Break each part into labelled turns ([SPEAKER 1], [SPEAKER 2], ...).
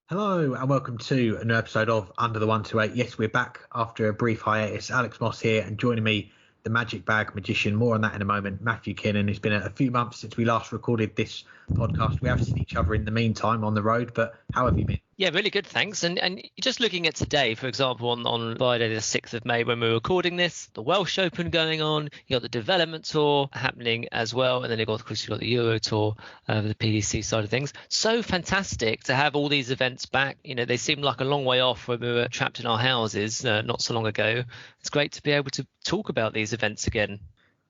[SPEAKER 1] Hello and welcome to a new episode of Under the 128. Yes, we're back after a brief hiatus. Alex Moss here, and joining me, the Magic Bag magician. More on that in a moment. Matthew Kiernan. It's been a few months since we last recorded this podcast. We have seen each other in the meantime on the road, but how have you been?
[SPEAKER 2] Yeah, really good, thanks. And just looking at today, for example, on Friday the 6th of May when we're recording this, the Welsh Open going on, you got the development tour happening as well, and then of course you've got the Euro tour, the PDC side of things. So fantastic to have all these events back. You know, they seem like a long way off when we were trapped in our houses not so long ago. It's great to be able to talk about these events again.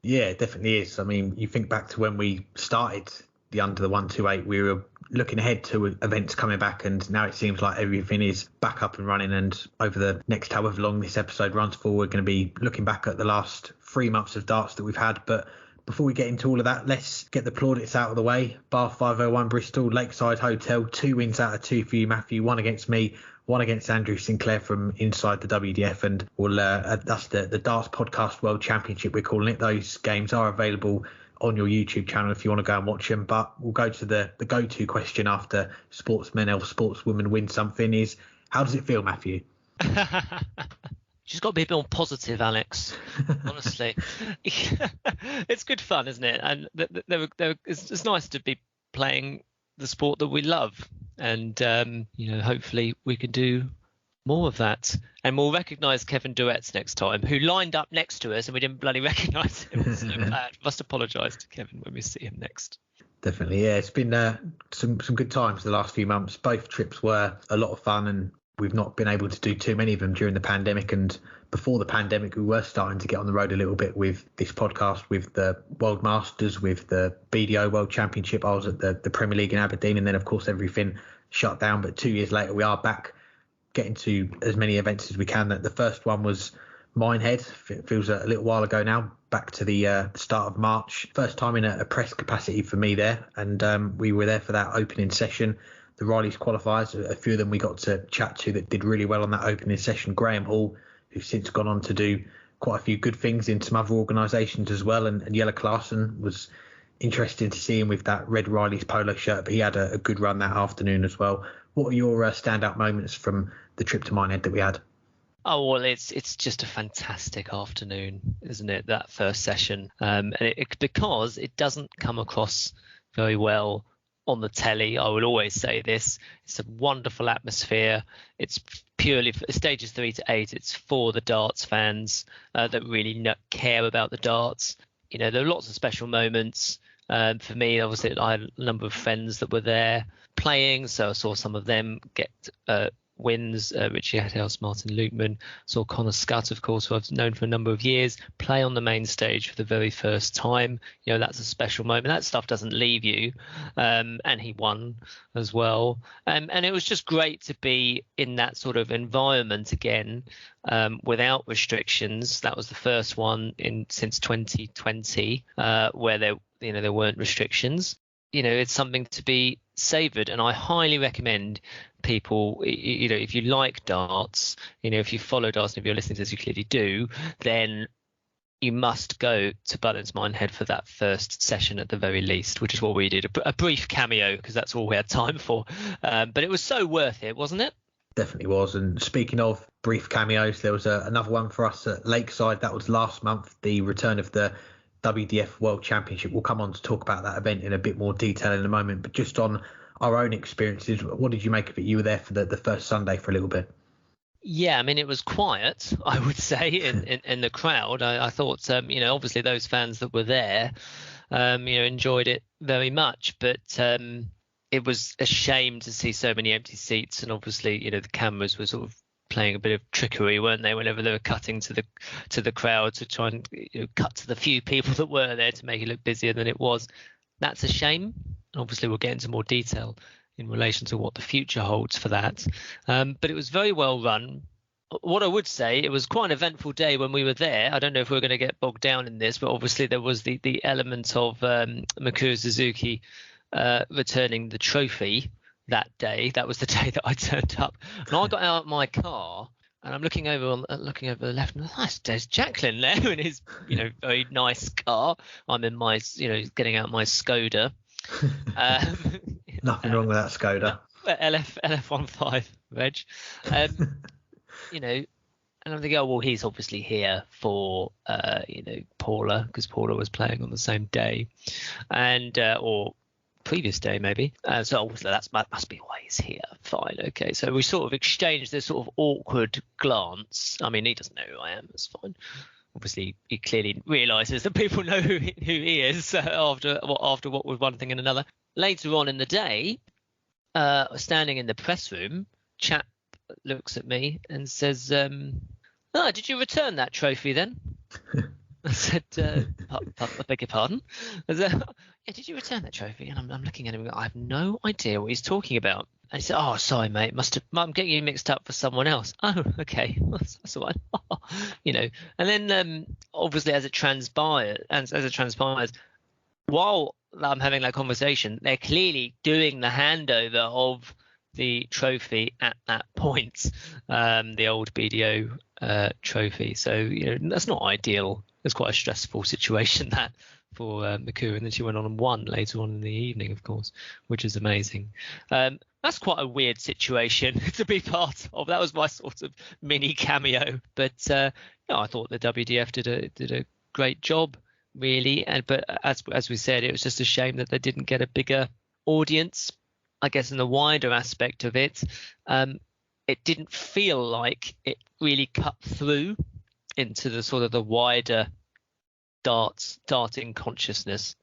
[SPEAKER 1] Yeah, it definitely is. I mean, you think back to when we started the Under the 128, we were looking ahead to events coming back, and now it seems like everything is back up and running. And over the next however long this episode runs for, we're going to be looking back at the last 3 months of darts that we've had. But before we get into all of that, let's get the plaudits out of the way. Bar 501 Bristol, Lakeside Hotel, 2 wins out of 2 for you, Matthew. 1 against me, 1 against Andrew Sinclair from inside the WDF. And that's the Darts Podcast World Championship, we're calling it. Those games are available on your YouTube channel if you want to go and watch them. But we'll go to the go-to question after sportsmen or sportswomen win something is, how does it feel, Matthew?
[SPEAKER 2] She's got to be a bit more positive, Alex. Honestly, it's good fun, isn't it? And it's nice to be playing the sport that we love, and hopefully we can do more of that. And we'll recognise Kevin Duetz next time, who lined up next to us and we didn't bloody recognise him. So bad. Must apologise to Kevin when we see him next.
[SPEAKER 1] Definitely, yeah. It's been some good times the last few months. Both trips were a lot of fun, and we've not been able to do too many of them during the pandemic. And before the pandemic, we were starting to get on the road a little bit with this podcast, with the World Masters, with the BDO World Championship. I was at the Premier League in Aberdeen, and then of course everything shut down. But 2 years later, we are back, getting to as many events as we can. That the first one was Minehead. It feels a little while ago now, back to the start of March. First time in a press capacity for me there, and we were there for that opening session. The Riley's qualifiers, a few of them we got to chat to that did really well on that opening session. Graham Hall, who's since gone on to do quite a few good things in some other organisations as well, and Jelle Klaassen, was interesting to see him with that red Riley's polo shirt, but he had a good run that afternoon as well. What are your standout moments from the trip to Minehead that we had?
[SPEAKER 2] Oh, well, it's just a fantastic afternoon, isn't it, that first session? And because it doesn't come across very well on the telly. I will always say this. It's a wonderful atmosphere. It's purely for stages 3 to 8. It's for the darts fans that really care about the darts. You know, there are lots of special moments. For me, obviously, I had a number of friends that were there playing, so I saw some of them get wins. Richie Hathouse, Martin Lukeman, saw Connor Scott, of course, who I've known for a number of years, play on the main stage for the very first time. You know, that's a special moment. That stuff doesn't leave you. And he won as well. And it was just great to be in that sort of environment again, without restrictions. That was the first one since 2020 where there weren't restrictions. You know, it's something to be savoured, and I highly recommend people, you know, if you like darts, you know, if you follow darts, and if you're listening to this, you clearly do, then you must go to Butlins Minehead for that first session at the very least, which is what we did, a brief cameo, because that's all we had time for. But it was so worth it, wasn't it?
[SPEAKER 1] Definitely was. And speaking of brief cameos, there was another one for us at Lakeside. That was last month, the return of the WDF World Championship. We'll come on to talk about that event in a bit more detail in a moment, but just on our own experiences, what did you make of it? You were there for the first Sunday for a little bit.
[SPEAKER 2] Yeah, I mean, it was quiet, I would say, in the crowd. I thought, you know, obviously those fans that were there, you know, enjoyed it very much, but it was a shame to see so many empty seats, and obviously, you know, the cameras were sort of playing a bit of trickery, weren't they, whenever they were cutting to the crowd to try and, you know, cut to the few people that were there to make it look busier than it was. That's a shame. Obviously, we'll get into more detail in relation to what the future holds for that. But it was very well run. What I would say, it was quite an eventful day when we were there. I don't know if we're going to get bogged down in this, but obviously there was the element of Mikuru Suzuki returning the trophy that day. That was the day that I turned up, and I got out of my car and I'm looking over the left, and there's Jacqueline there in his, you know, very nice car. I'm in my, you know, getting out my Skoda.
[SPEAKER 1] Nothing wrong with that Skoda.
[SPEAKER 2] LF15 Reg. You know, and I'm thinking, oh well, he's obviously here for Paula, because Paula was playing on the same day, and or previous day maybe. So obviously that must be why he's here. Fine, okay. So we sort of exchanged this sort of awkward glance. I mean, he doesn't know who I am. It's fine. Obviously, he clearly realises that people know who he is after what was one thing and another. Later on in the day, standing in the press room, chap looks at me and says, did you return that trophy then? I said, I beg your pardon. I said, yeah, did you return that trophy? And I'm looking at him, I have no idea what he's talking about. And he said, oh, sorry, mate, I'm getting you mixed up for someone else. Oh, okay, that's all right. And then obviously as it transpires, while I'm having that conversation, they're clearly doing the handover of the trophy at that point, the old BDO trophy. So that's not ideal. It's quite a stressful situation that for Miku, and then she went on and won later on in the evening, of course, which is amazing. That's quite a weird situation to be part of. That was my sort of mini cameo, but I thought the WDF did a great job, really. But as we said, it was just a shame that they didn't get a bigger audience. I guess in the wider aspect of it, it didn't feel like it really cut through into the sort of the wider darting consciousness.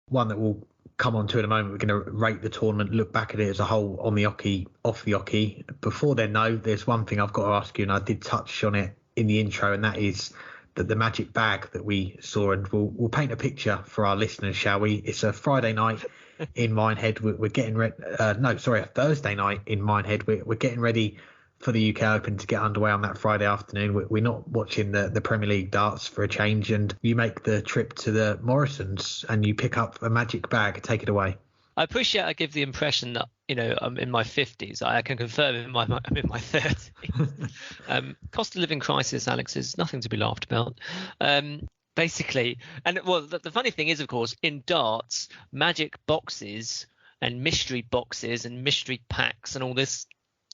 [SPEAKER 1] One that we'll come on to in a moment. We're going to rate the tournament, look back at it as a whole, on the oche, off the oche. Before then, though, there's one thing I've got to ask you, and I did touch on it in the intro, and that is that the magic bag that we saw, and we'll paint a picture for our listeners, shall we? It's a Friday night in Minehead. We're getting ready. A Thursday night in Minehead. We're getting ready for the UK Open to get underway on that Friday afternoon. We're not watching the Premier League darts for a change, and you make the trip to the Morrisons and you pick up a magic bag. Take it away.
[SPEAKER 2] I appreciate I give the impression that I'm in my 50s. I can confirm I'm in my 30s. Cost of living crisis, Alex, is nothing to be laughed about. Basically, and well, the funny thing is, of course, in darts, magic boxes and mystery boxes and mystery packs and all this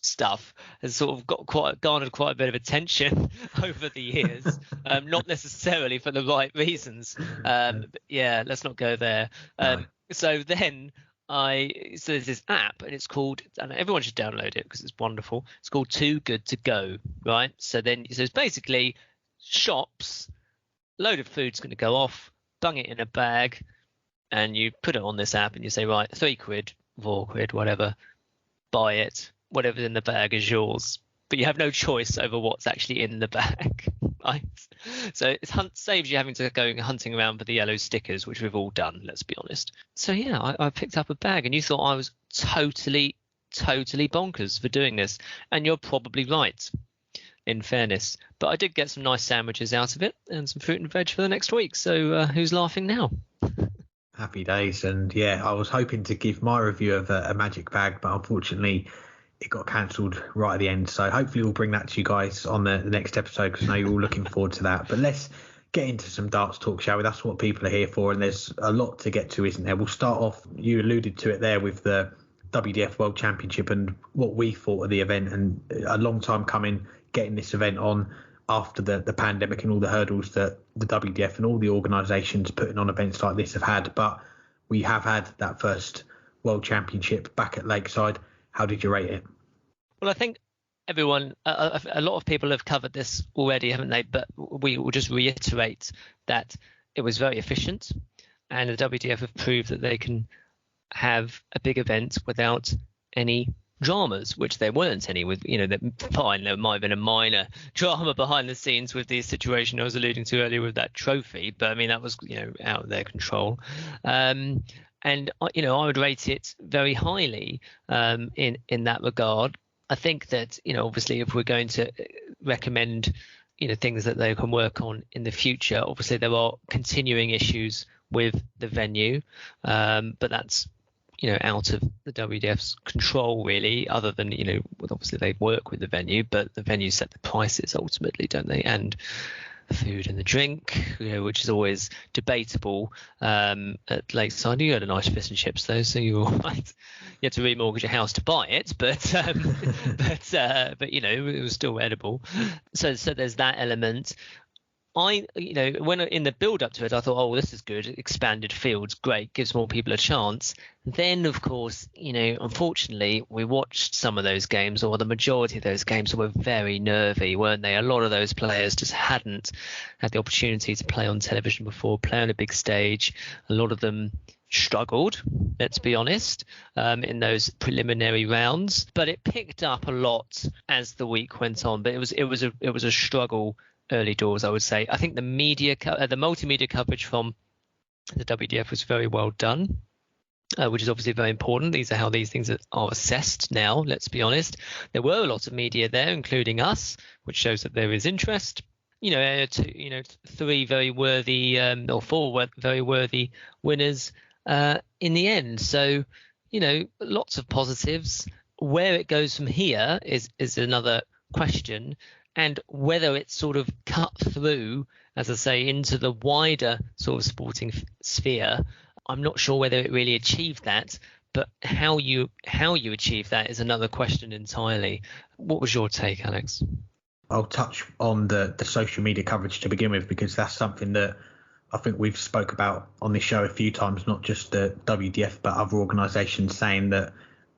[SPEAKER 2] stuff has sort of garnered quite a bit of attention over the years, not necessarily for the right reasons. But yeah, let's not go there. So then there's this app, and it's called, and everyone should download it because it's wonderful. It's called Too Good to Go, right? So it's basically shops, load of food's going to go off, bung it in a bag, and you put it on this app and you say, right, £3, £4, whatever, buy it. Whatever's in the bag is yours, but you have no choice over what's actually in the bag, right? So it saves you having to go hunting around for the yellow stickers, which we've all done, let's be honest. So yeah, I picked up a bag, and you thought I was totally bonkers for doing this, and you're probably right, in fairness. But I did get some nice sandwiches out of it and some fruit and veg for the next week. So who's laughing now?
[SPEAKER 1] Happy days. And yeah, I was hoping to give my review of a magic bag, but unfortunately it got cancelled right at the end. So hopefully we'll bring that to you guys on the next episode, because I know you're all looking forward to that. But let's get into some darts talk, shall we? That's what people are here for, and there's a lot to get to, isn't there? We'll start off, you alluded to it there, with the WDF World Championship and what we thought of the event, and a long time coming, getting this event on after the pandemic and all the hurdles that the WDF and all the organisations putting on events like this have had. But we have had that first World Championship back at Lakeside. How did you rate it?
[SPEAKER 2] Well, I think everyone, a lot of people have covered this already, haven't they? But we will just reiterate that it was very efficient, and the WDF have proved that they can have a big event without any dramas, which there weren't any. With fine, there might have been a minor drama behind the scenes with the situation I was alluding to earlier with that trophy, but I mean that was out of their control. And I would rate it very highly in that regard. I think that obviously if we're going to recommend things that they can work on in the future, obviously there are continuing issues with the venue, but that's out of the WDF's control really, other than obviously they work with the venue, but the venue set the prices ultimately, don't they? And food and the drink, which is always debatable at Lakeside. You had a nice fish and chips though, so you were all right. You had to remortgage your house to buy it, but it was still edible. So there's that element. When in the build up to it, I thought, oh, this is good. Expanded fields, great, gives more people a chance. Then, of course, unfortunately, we watched some of those games, or the majority of those games were very nervy, weren't they? A lot of those players just hadn't had the opportunity to play on television before, play on a big stage. A lot of them struggled, let's be honest, in those preliminary rounds. But it picked up a lot as the week went on. But it was a struggle early doors, I would say. I think the multimedia coverage from the WDF was very well done, which is obviously very important. These are how these things are assessed now, let's be honest. There were a lot of media there, including us, which shows that there is interest. Three very worthy or four very worthy winners in the end. So, lots of positives. Where it goes from here is another question. And whether it's sort of cut through, as I say, into the wider sort of sporting sphere, I'm not sure whether it really achieved that. But how you achieve that is another question entirely. What was your take, Alex?
[SPEAKER 1] I'll touch on the social media coverage to begin with, because that's something that I think we've spoke about on this show a few times, not just the WDF, but other organisations saying that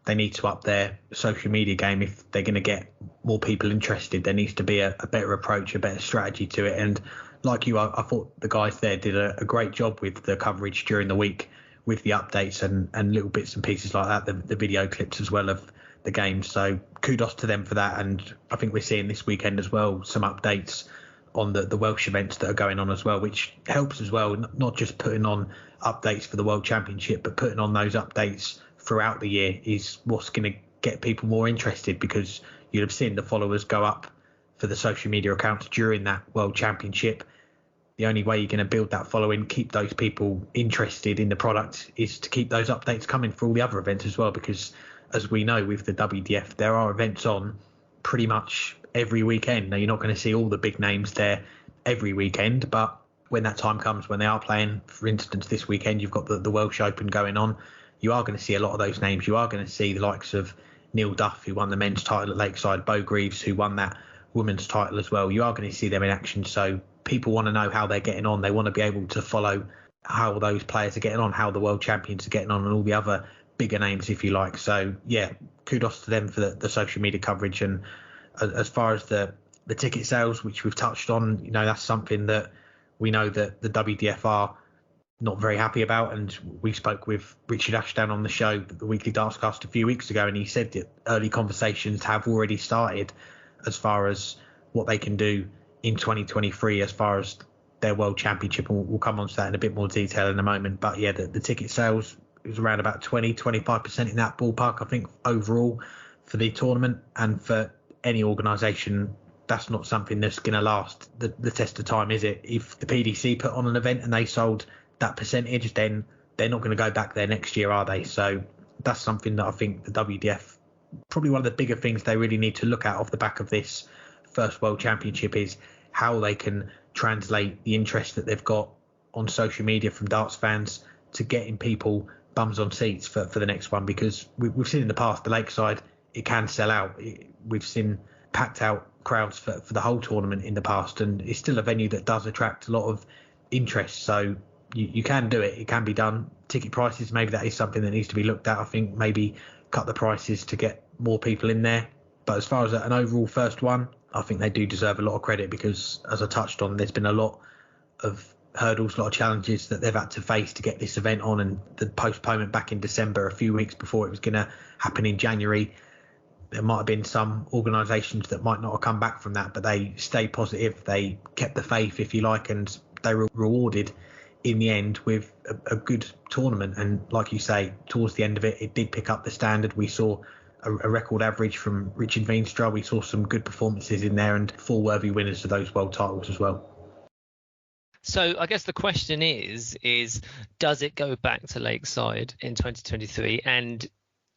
[SPEAKER 1] they need to up their social media game if they're going to get more people interested. There needs to be a better approach, a better strategy to it. And like you, I thought the guys there did a great job with the coverage during the week, with the updates and little bits and pieces like that, the video clips as well of the games. So kudos to them for that. And I think we're seeing this weekend as well some updates on the Welsh events that are going on as well, which helps as well, not just putting on updates for the World Championship, but putting on those updates throughout the year is what's going to get people more interested, because you'd have seen the followers go up for the social media accounts during that World Championship. The only way you're going to build that following, keep those people interested in the product, is to keep those updates coming for all the other events as well, because as we know with the WDF, there are events on pretty much every weekend. Now, you're not going to see all the big names there every weekend, but when that time comes, when they are playing, for instance, this weekend, you've got the Welsh Open going on, you are going to see a lot of those names. You are going to see the likes of Neil Duff, who won the men's title at Lakeside, Bo Greaves, who won that women's title as well. You are going to see them in action. So people want to know how they're getting on. They want to be able to follow how those players are getting on, how the world champions are getting on, and all the other bigger names, if you like. So, yeah, kudos to them for the social media coverage. And as far as the ticket sales, which we've touched on, that's something that we know that the WDF are not very happy about. And we spoke with Richard Ashdown on the show, the Weekly Dartscast, a few weeks ago, and he said that early conversations have already started as far as what they can do in 2023 as far as their World Championship, and we'll come on to that in a bit more detail in a moment. But yeah, the ticket sales is around about 25% in that ballpark, I think, overall for the tournament. And for any organisation, that's not something that's going to last the test of time, is it? If the PDC put on an event and they sold that percentage, then they're not going to go back there next year, are they? So that's something that I think the WDF, probably one of the bigger things they really need to look at off the back of this first World Championship, is how they can translate the interest that they've got on social media from darts fans to getting people bums on seats for the next one. Because we've seen in the past, the Lakeside, it can sell out. We've seen packed out crowds for the whole tournament in the past, and it's still a venue that does attract a lot of interest. So you can do it. It can be done. Ticket prices, maybe that is something that needs to be looked at. I think maybe cut the prices to get more people in there. But as far as an overall first one, I think they do deserve a lot of credit, because, as I touched on, there's been a lot of hurdles, a lot of challenges that they've had to face to get this event on, and the postponement back in December, a few weeks before it was going to happen in January. There might have been some organisations that might not have come back from that, but they stayed positive. They kept the faith, if you like, and they were rewarded in the end with a good tournament. And like you say, towards the end of it, it did pick up the standard. We saw a record average from Richard Veenstra. We saw some good performances in there, and 4 worthy winners of those world titles as well.
[SPEAKER 2] So I guess the question is does it go back to Lakeside in 2023, and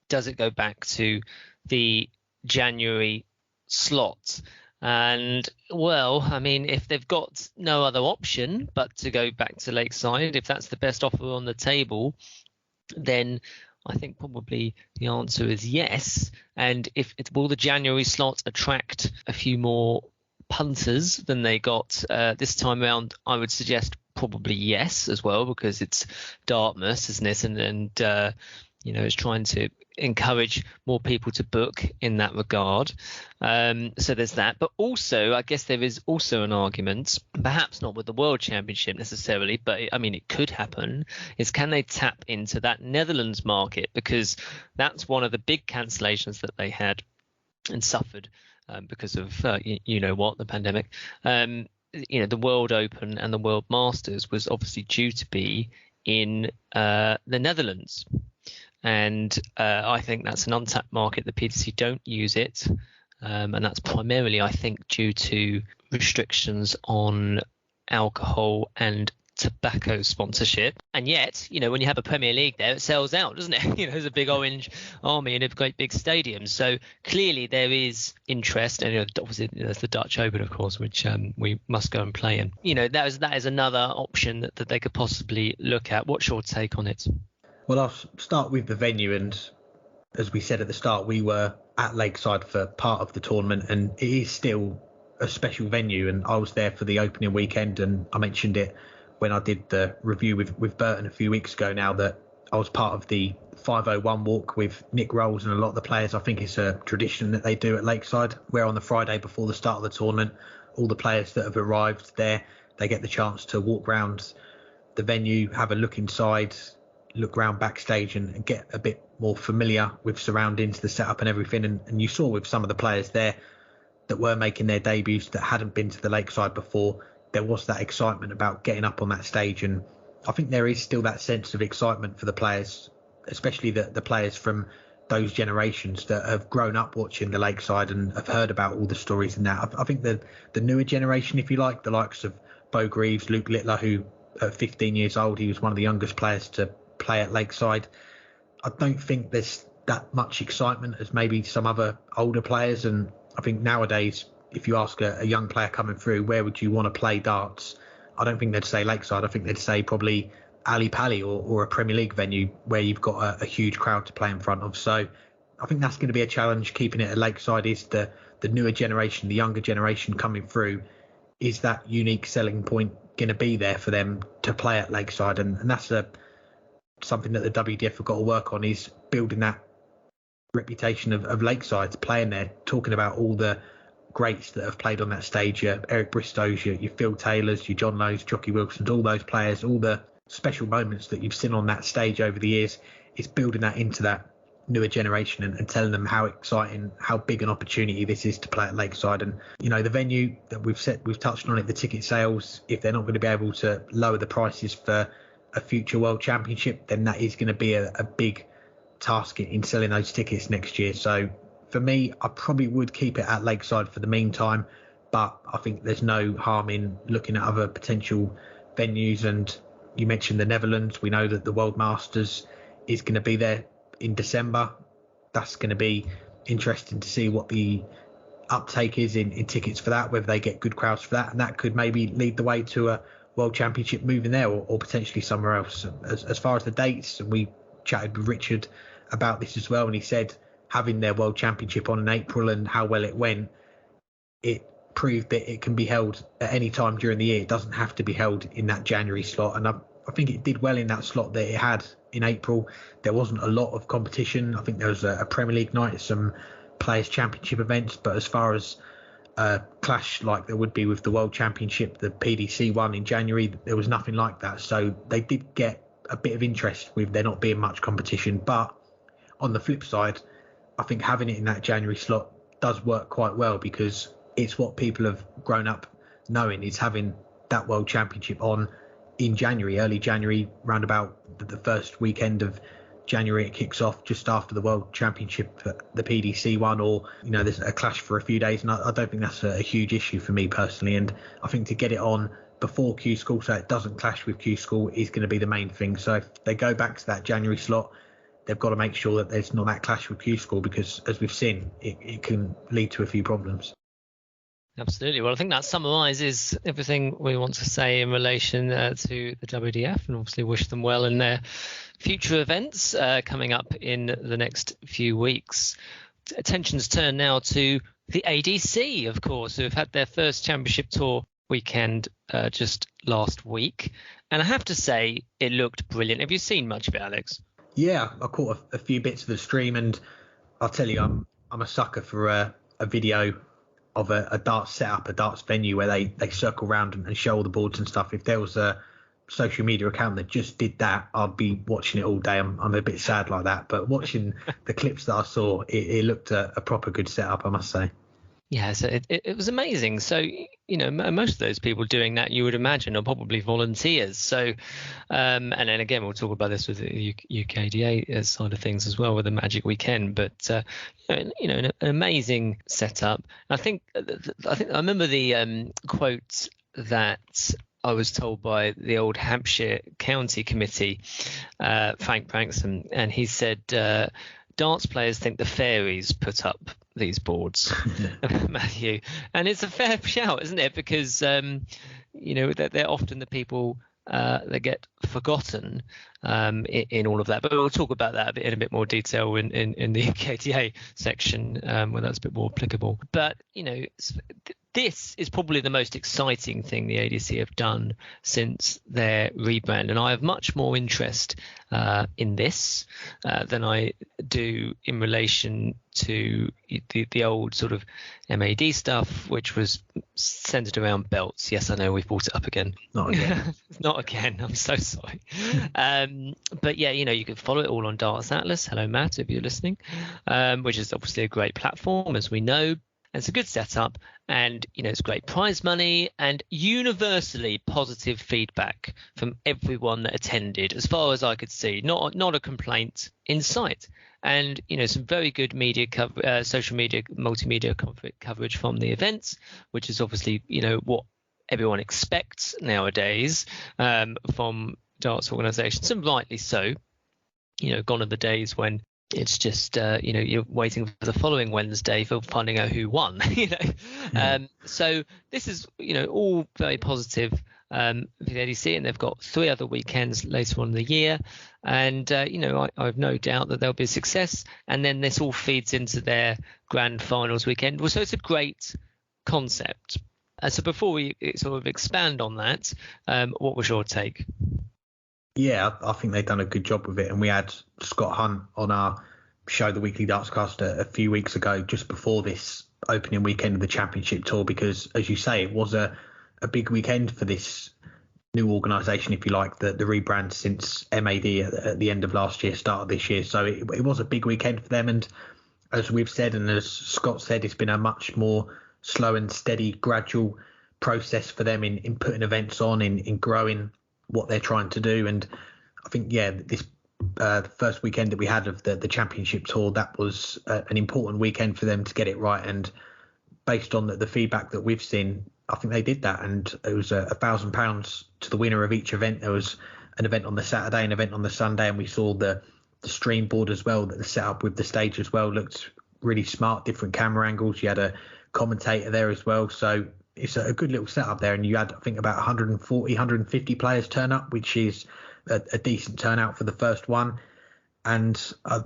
[SPEAKER 2] does it go back to the January slot? And, well, I mean, if they've got no other option but to go back to Lakeside, if that's the best offer on the table, then I think probably the answer is yes. And will the January slot attract a few more punters than they got this time around? I would suggest probably yes as well, because it's Dartmouth, isn't it? And it's trying to encourage more people to book in that regard. So there's that. But also, I guess there is also an argument, perhaps not with the World Championship necessarily, but I mean, it could happen, is can they tap into that Netherlands market? Because that's one of the big cancellations that they had and suffered because of, the pandemic. The World Open and the World Masters was obviously due to be in the Netherlands. And I think that's an untapped market. The PDC don't use it. And that's primarily, I think, due to restrictions on alcohol and tobacco sponsorship. And yet, when you have a Premier League there, it sells out, doesn't it? There's a big orange army in a great big stadium. So clearly there is interest. And obviously there's the Dutch Open, of course, which we must go and play in. That is another option that they could possibly look at. What's your take on it?
[SPEAKER 1] Well, I'll start with the venue, and as we said at the start, we were at Lakeside for part of the tournament, and it is still a special venue, and I was there for the opening weekend, and I mentioned it when I did the review with Burton a few weeks ago now, that I was part of the 501 walk with Nick Rolls and a lot of the players. I think it's a tradition that they do at Lakeside, where on the Friday before the start of the tournament, all the players that have arrived there, they get the chance to walk around the venue, have a look inside, look around backstage and get a bit more familiar with surroundings, the setup and everything. And you saw with some of the players there that were making their debuts that hadn't been to the Lakeside before, there was that excitement about getting up on that stage. And I think there is still that sense of excitement for the players, especially the players from those generations that have grown up watching the Lakeside and have heard about all the stories and that. I think the newer generation, if you like, the likes of Bo Greaves, Luke Littler, who at 15 years old, he was one of the youngest players to play at Lakeside. I don't think there's that much excitement as maybe some other older players. And I think nowadays, if you ask a young player coming through, where would you want to play darts? I don't think they'd say Lakeside. I think they'd say probably Ali Pali or a Premier League venue where you've got a huge crowd to play in front of. So I think that's going to be a challenge. Keeping it at Lakeside is the newer generation, the younger generation coming through. Is that unique selling point going to be there for them to play at Lakeside? And that's something that the WDF have got to work on, is building that reputation of Lakeside, playing there, talking about all the greats that have played on that stage, your Eric Bristow's, your Phil Taylors, your John Lowe's, Jockey Wilson's, all those players, all the special moments that you've seen on that stage over the years. It's building that into that newer generation and telling them how exciting, how big an opportunity this is to play at Lakeside. And the venue that we've touched on it, the ticket sales, if they're not going to be able to lower the prices for a future World Championship, then that is going to be a big task in selling those tickets next year. So for me, I probably would keep it at Lakeside for the meantime, but I think there's no harm in looking at other potential venues. And you mentioned the Netherlands. We know that the World Masters is going to be there in December. That's going to be interesting to see what the uptake is in tickets for that, whether they get good crowds for that, and that could maybe lead the way to a World Championship moving there or potentially somewhere else. As far as the dates, and we chatted with Richard about this as well, and he said having their World Championship on in April and how well it went, it proved that it can be held at any time during the year. It doesn't have to be held in that January slot, and I think it did well in that slot that it had in April. There wasn't a lot of competition. I think there was a Premier League night, some Players Championship events, but as far as clash like there would be with the World Championship, the PDC one in January, there was nothing like that. So they did get a bit of interest with there not being much competition. But on the flip side, I think having it in that January slot does work quite well, because it's what people have grown up knowing, is having that World Championship on in January, early January, round about the first weekend of January. It kicks off just after the World Championship, the PDC one, or there's a clash for a few days, and I don't think that's a huge issue for me personally. And I think to get it on before Q School so it doesn't clash with Q School is going to be the main thing. So if they go back to that January slot, they've got to make sure that there's not that clash with Q School, because as we've seen, it can lead to a few problems.
[SPEAKER 2] Absolutely. Well, I think that summarises everything we want to say in relation to the WDF, and obviously wish them well in their future events coming up in the next few weeks. Attention's turned now to the ADC, of course, who have had their first Championship Tour weekend just last week. And I have to say, it looked brilliant. Have you seen much of it, Alex?
[SPEAKER 1] Yeah, I caught a few bits of the stream, and I'll tell you, I'm a sucker for a video of a darts setup, a darts venue where they circle around and show all the boards and stuff. If there was a social media account that just did that, I'd be watching it all day. I'm a bit sad like that, but watching the clips that I saw, it looked a proper good setup, I must say.
[SPEAKER 2] Yeah, so it was amazing. So, most of those people doing that, you would imagine, are probably volunteers. So, and then again, we'll talk about this with the UKDA side of things as well with the Magic Weekend. But, an amazing setup. I think I remember the quote that I was told by the old Hampshire County Committee, Frank Branksome, and he said, darts players think the fairies put up these boards, Matthew, and it's a fair shout, isn't it? Because they're often the people that get forgotten in all of that. But we'll talk about that in a bit more detail in the UKDA section when that's a bit more applicable. But this is probably the most exciting thing the ADC have done since their rebrand, and I have much more interest in this than I do in relation to the old sort of MAD stuff, which was centered around belts. Yes, I know we've brought it up again.
[SPEAKER 1] Not again.
[SPEAKER 2] Not again. I'm so sorry. But yeah, you can follow it all on Darts Atlas. Hello, Matt, if you're listening, which is obviously a great platform, as we know. And it's a good setup, and it's great prize money and universally positive feedback from everyone that attended, as far as I could see. Not a complaint in sight. And some very good media social media, multimedia coverage from the events, which is obviously what everyone expects nowadays from darts organisations, and rightly so. Gone are the days when it's just you're waiting for the following Wednesday for finding out who won. So this is all very positive for the ADC, and they've got 3 other weekends later on in the year, and I've no doubt that there'll be a success, and then this all feeds into their grand finals weekend. So it's a great concept. So before we sort of expand on that, what was your take?
[SPEAKER 1] Yeah, I think they've done a good job with it. And we had Scott Hunt on our show, the Weekly Dartscast, a few weeks ago, just before this opening weekend of the Championship Tour, because, as you say, it was a big weekend for this new organisation, if you like, the rebrand since MAD at the end of last year, start of this year. So it was a big weekend for them. And as we've said, and as Scott said, it's been a much more slow and steady, gradual process for them in putting events on, in growing what they're trying to do. And I think, this the first weekend that we had of the Championship Tour, that was an important weekend for them to get it right. And based on the feedback that we've seen, I think they did that. And it was £1,000 to the winner of each event. There was an event on the Saturday, an event on the Sunday, and we saw the stream board as well, that the setup with the stage as well looked really smart, different camera angles. You had a commentator there as well. So it's a good little setup there, and you had, I think, about 140, 150 players turn up, which is a decent turnout for the first one. And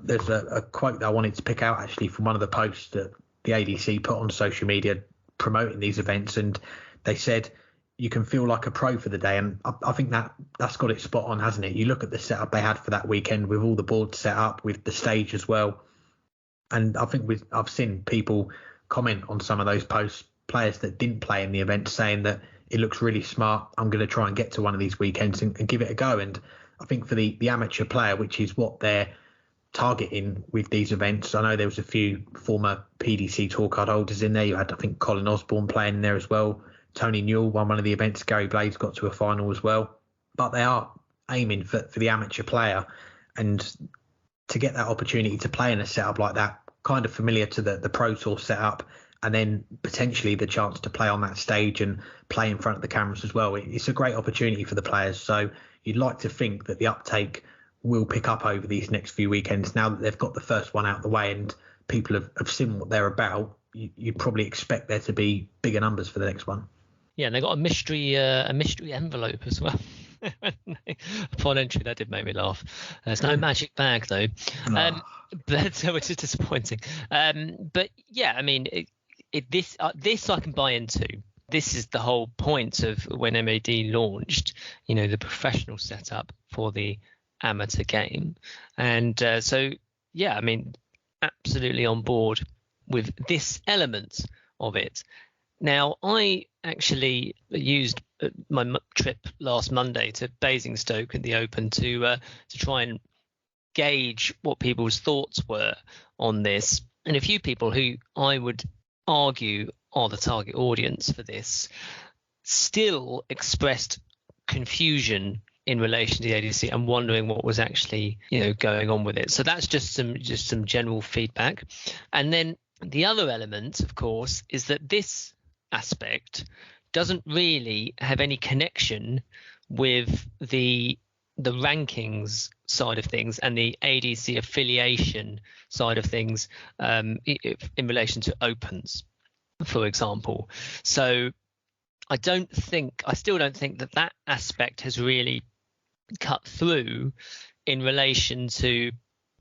[SPEAKER 1] there's a quote that I wanted to pick out, actually, from one of the posts that the ADC put on social media promoting these events, and they said, you can feel like a pro for the day. And I think that's got it spot on, hasn't it? You look at the setup they had for that weekend, with all the boards set up, with the stage as well. And I think I've seen people comment on some of those posts, players that didn't play in the event, saying that it looks really smart. I'm going to try and get to one of these weekends and give it a go. And I think for the amateur player, which is what they're targeting with these events, I know there was a few former PDC tour card holders in there. You had, I think, Colin Osborne playing in there as well. Tony Newell won one of the events. Gary Blades got to a final as well. But they are aiming for the amateur player, and to get that opportunity to play in a setup like that, kind of familiar to the Pro Tour setup, and then potentially the chance to play on that stage and play in front of the cameras as well. It's a great opportunity for the players. So you'd like to think that the uptake will pick up over these next few weekends, now that they've got the first one out of the way and people have seen what they're about. you'd probably expect there to be bigger numbers for the next one.
[SPEAKER 2] Yeah, and they got a mystery envelope as well. Upon entry, that did make me laugh. There's no magic bag though, but which is disappointing. But yeah, I mean, this I can buy into. This is the whole point of when MAD launched, the professional setup for the amateur game, and so yeah, I mean, absolutely on board with this element of it. Now, I actually used my trip last Monday to Basingstoke at the Open to try and gauge what people's thoughts were on this. And a few people who I would argue are the target audience for this still expressed confusion in relation to the ADC and wondering what was actually going on with it. So that's just some general feedback. And then the other element, of course, is that this aspect doesn't really have any connection with the rankings side of things and the ADC affiliation side of things in relation to opens, for example. So I still don't think that aspect has really cut through in relation to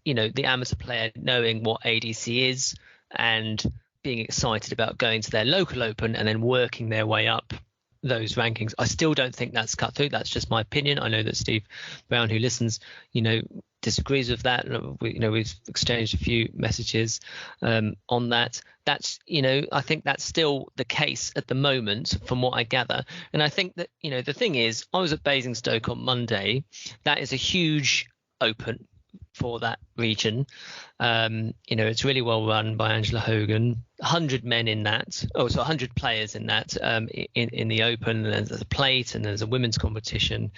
[SPEAKER 2] the amateur player knowing what ADC is and being excited about going to their local open and then working their way up those rankings. I still don't think that's cut through. That's just my opinion. I know that Steve Brown, who listens, disagrees with that. We've exchanged a few messages on that. That's, I think that's still the case at the moment from what I gather. And I think that, the thing is, I was at Basingstoke on Monday. That is a huge open for that region. It's really well run by Angela Hogan. 100 men in that. So 100 players in that in the Open. And there's a plate and there's a women's competition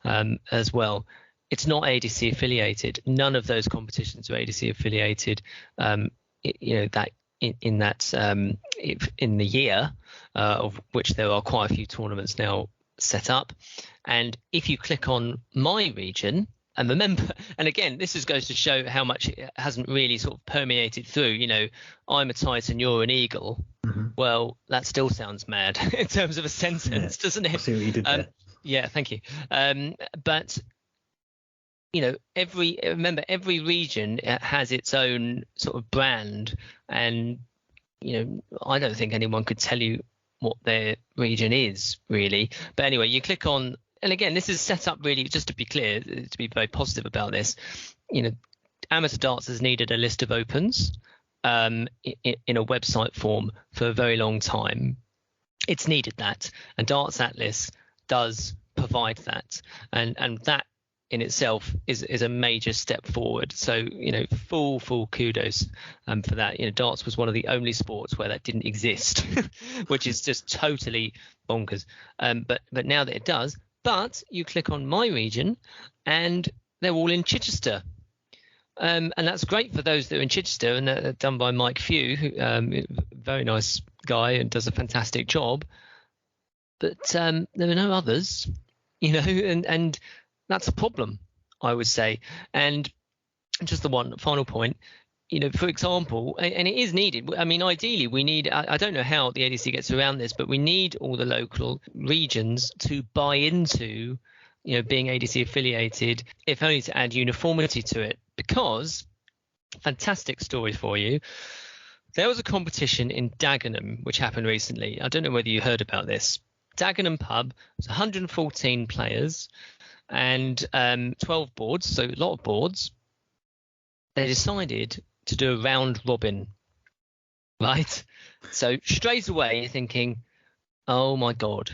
[SPEAKER 2] as well. It's not ADC affiliated. None of those competitions are ADC affiliated. In the year of which there are quite a few tournaments now set up. And if you click on my region, and remember, and again, this goes to show how much it hasn't really sort of permeated through. I'm a Titan, you're an Eagle. Mm-hmm. Well, that still sounds mad in terms of a sentence, doesn't it?
[SPEAKER 1] I see what you did there.
[SPEAKER 2] Yeah, thank you. But every region has its own sort of brand, and I don't think anyone could tell you what their region is really. But anyway, you click on. And again, this is set up really, just to be clear, to be very positive about this, Amateur Darts has needed a list of opens in a website form for a very long time. It's needed that. And Darts Atlas does provide that. And that in itself is a major step forward. So, full kudos for that. Darts was one of the only sports where that didn't exist, which is just totally bonkers. But now that it does. But you click on my region and they're all in Chichester. And that's great for those that are in Chichester, and they're done by Mike Few, who very nice guy and does a fantastic job. But there are no others, and that's a problem, I would say. And just the one final point, for example, and it is needed. I mean, ideally, we need, I don't know how the ADC gets around this, but we need all the local regions to buy into, being ADC affiliated, if only to add uniformity to it. Because, fantastic story for you, there was a competition in Dagenham, which happened recently. I don't know whether you heard about this. Dagenham Pub was 114 players and 12 boards, so a lot of boards. They decided to do a round robin, right? So straight away you're thinking, oh my God,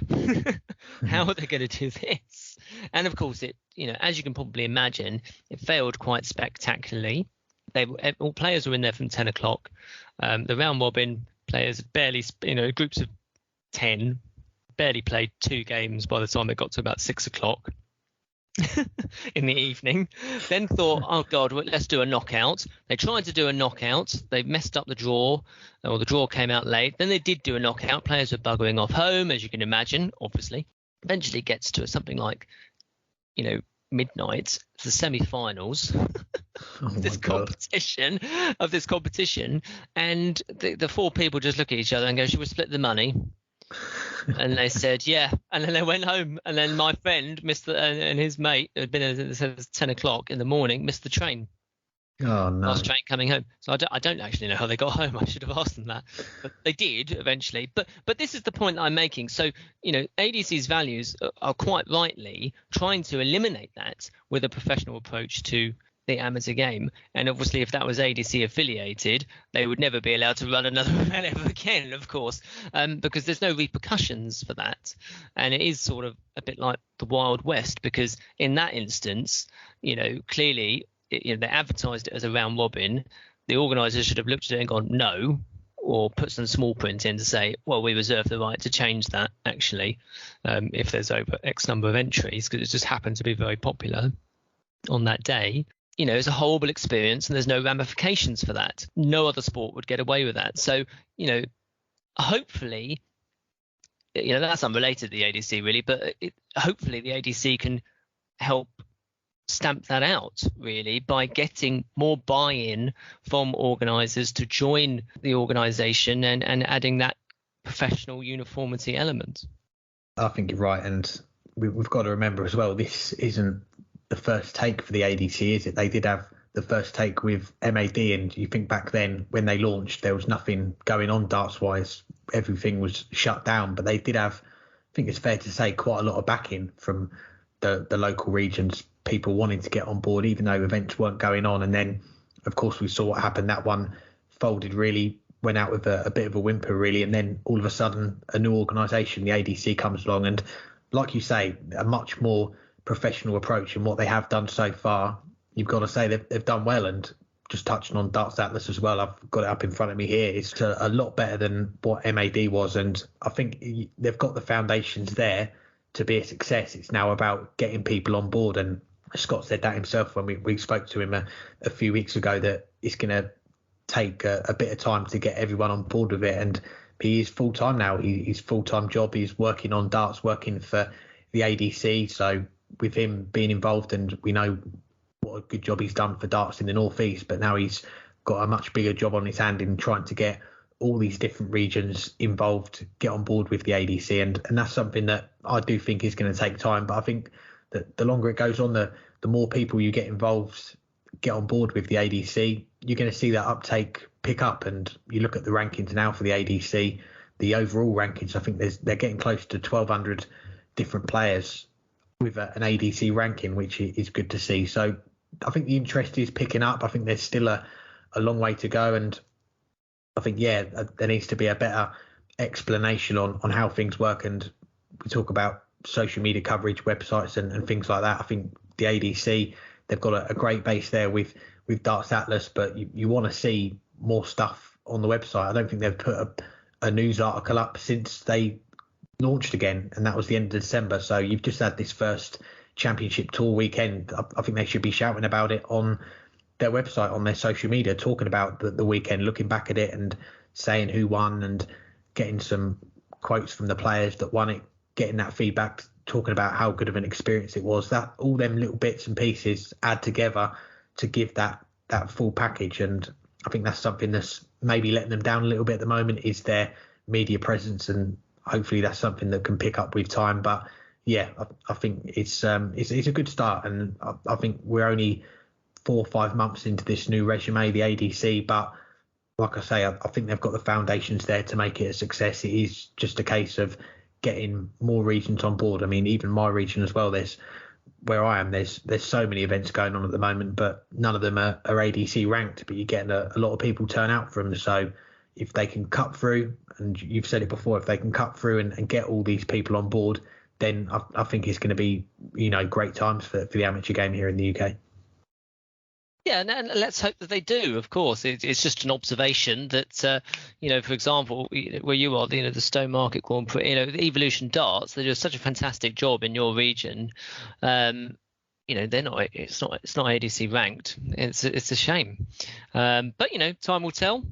[SPEAKER 2] how are they going to do this? And of course it, as you can probably imagine, it failed quite spectacularly. All players were in there from 10 o'clock. The round robin players barely, groups of 10 barely played 2 games by the time it got to about 6 o'clock. In the evening, then thought, oh God, let's do a knockout. They tried to do a knockout. They messed up the draw, or the draw came out late. Then they did do a knockout. Players were buggering off home, as you can imagine, obviously. Eventually gets to something like, midnight, the semi-finals of this competition, and the four people just look at each other and go, "Should we split the money?" And they said, "Yeah," and then they went home. And then my friend and his mate had been at 10 o'clock in the morning, missed the train.
[SPEAKER 1] Oh no!
[SPEAKER 2] Last train coming home. So I don't actually know how they got home. I should have asked them that, but they did eventually. But this is the point that I'm making. So ADC's values are quite rightly trying to eliminate that with a professional approach to the amateur game. And obviously, if that was ADC affiliated, they would never be allowed to run another event ever again, of course, because there's no repercussions for that. And it is sort of a bit like the Wild West, because in that instance, clearly, they advertised it as a round robin. The organisers should have looked at it and gone no, or put some small print in to say, well, we reserve the right to change that actually, if there's over X number of entries, because it just happened to be very popular on that day. It's a horrible experience and there's no ramifications for that. No other sport would get away with that. So, hopefully, that's unrelated to the ADC really, but hopefully the ADC can help stamp that out really by getting more buy-in from organisers to join the organisation and adding that professional uniformity element.
[SPEAKER 1] I think you're right, and we've got to remember as well, this isn't the first take for the ADC, is it? They did have the first take with MAD, and you think back then when they launched, there was nothing going on darts-wise. Everything was shut down, but they did have, I think it's fair to say, quite a lot of backing from the local regions, people wanting to get on board, even though events weren't going on. And then, of course, we saw what happened. That one folded, really went out with a bit of a whimper, really. And then all of a sudden, a new organisation, the ADC, comes along. And like you say, a much more professional approach, and what they have done so far, you've got to say they've done well. And just touching on Darts Atlas as well, I've got it up in front of me here, it's a lot better than what MAD was, and I think they've got the foundations there to be a success. It's now about getting people on board, and Scott said that himself when we spoke to him a few weeks ago, that it's going to take a bit of time to get everyone on board with it. And he is full-time now. His full-time job, he's working on darts, working for the ADC, so with him being involved, and we know what a good job he's done for darts in the Northeast, but now he's got a much bigger job on his hand in trying to get all these different regions involved, get on board with the ADC, and that's something that I do think is going to take time. But I think that the longer it goes on, the more people you get involved, get on board with the ADC, you're going to see that uptake pick up. And you look at the rankings now for the ADC, the overall rankings, I think they're getting close to 1,200 different players with an ADC ranking, which is good to see. So I think the interest is picking up. I think there's still a long way to go, and I think, there needs to be a better explanation on how things work. And we talk about social media coverage, websites and things like that. I think the ADC, they've got a great base there with Darts Atlas, but you want to see more stuff on the website. I don't think they've put a news article up since they launched again, and that was the end of December. So you've just had this first Championship Tour weekend. I think they should be shouting about it on their website, on their social media, talking about the weekend, looking back at it and saying who won and getting some quotes from the players that won it, getting that feedback, talking about how good of an experience it was. That all them little bits and pieces add together to give that full package. And I think that's something that's maybe letting them down a little bit at the moment, is their media presence, and hopefully that's something that can pick up with time. But I think it's a good start, and I think we're only 4 or 5 months into this new regime, the ADC, but like I say, I think they've got the foundations there to make it a success. It is just a case of getting more regions on board. I mean, even my region as well, there's so many events going on at the moment, but none of them are ADC ranked, but you're getting a lot of people turn out for them. So if they can cut through, and you've said it before, if they can cut through and get all these people on board, then I think it's going to be, great times for the amateur game here in the UK.
[SPEAKER 2] Yeah, and let's hope that they do. Of course, it's just an observation that, for example, where you are, the Stone Market Grand Prix, the Evolution Darts, they do such a fantastic job in your region. They're not. It's not ADC ranked. It's a shame. But time will tell,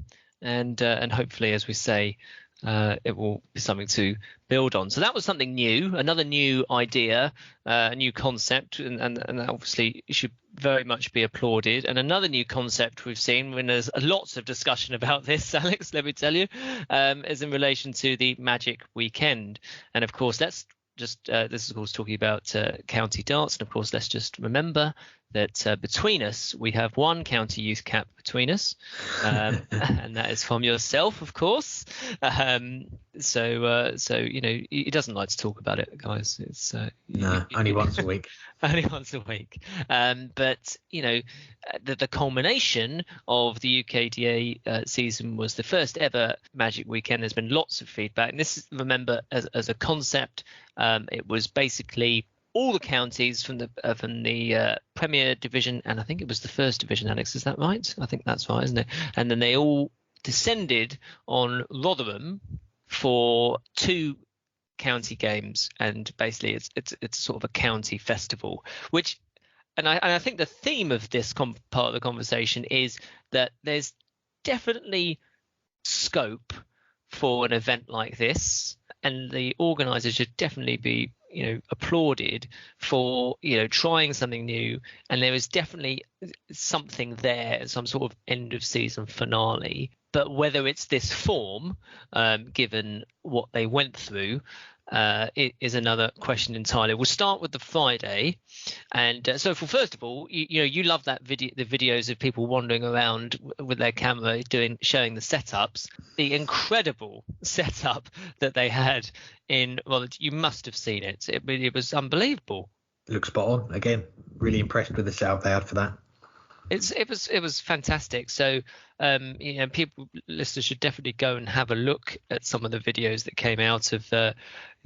[SPEAKER 2] and hopefully, as we say, it will be something to build on. So that was something new, another new idea, a new concept, and that obviously should very much be applauded. And another new concept we've seen, when there's lots of discussion about this, Alex, let me tell you, is in relation to the Magic Weekend. And of course, let's just this is of course talking about county darts, and of course let's just remember that between us we have one county youth cap between us, and that is from yourself, of course. So you know, he doesn't like to talk about it, guys. It's
[SPEAKER 1] only once a week.
[SPEAKER 2] Only once a week. But you know, the culmination of the UKDA season was the first ever Magic Weekend. There's been lots of feedback, and this is, remember, as a concept, it was basically all the counties from the Premier Division, and I think it was the First Division, Alex, is that right? I think that's right, isn't it? And then they all descended on Rotherham for 2 county games, and basically it's sort of a county festival, which, and I think the theme of this part of the conversation is that there's definitely scope for an event like this, and the organisers should definitely be, you know, applauded for, you know, trying something new. And there is definitely something there, some sort of end of season finale. But whether it's this form, given what they went through, it is another question entirely. We'll start with the Friday, and so first of all, you know, you love that the videos of people wandering around with their camera showing the setups, the incredible setup that they had in. Well, you must have seen it. It was unbelievable.
[SPEAKER 1] Looks spot on. Again, really impressed with the setup they had for that.
[SPEAKER 2] It was fantastic. So you know, listeners should definitely go and have a look at some of the videos that came out of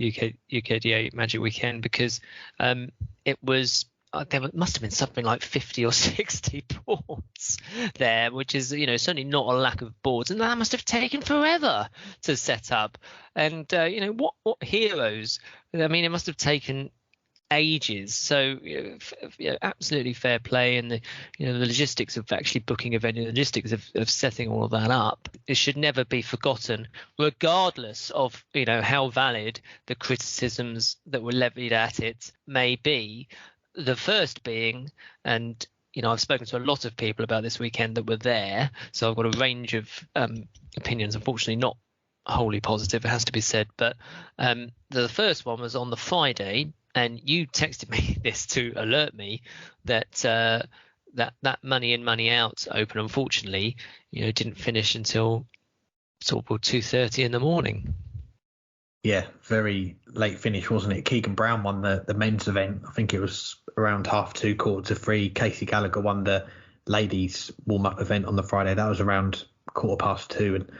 [SPEAKER 2] UKDA Magic Weekend, because it was there must have been something like 50 or 60 boards there, which is, you know, certainly not a lack of boards, and that must have taken forever to set up. And you know, what heroes? I mean, it must have taken ages. So you know, absolutely fair play, and the logistics of actually booking a venue, the logistics of setting all of that up, it should never be forgotten, regardless of, you know, how valid the criticisms that were levied at it may be. The first being, and you know, I've spoken to a lot of people about this weekend that were there, so I've got a range of opinions, unfortunately not wholly positive, it has to be said, but the first one was on the Friday. And you texted me this to alert me that that money in, money out Open, unfortunately, you know, didn't finish until sort of 2:30 in the morning.
[SPEAKER 1] Yeah, very late finish, wasn't it? Keegan Brown won the men's event. I think it was around 2:30, 2:45. Casey Gallagher won the ladies warm-up event on the Friday. That was around 2:15. And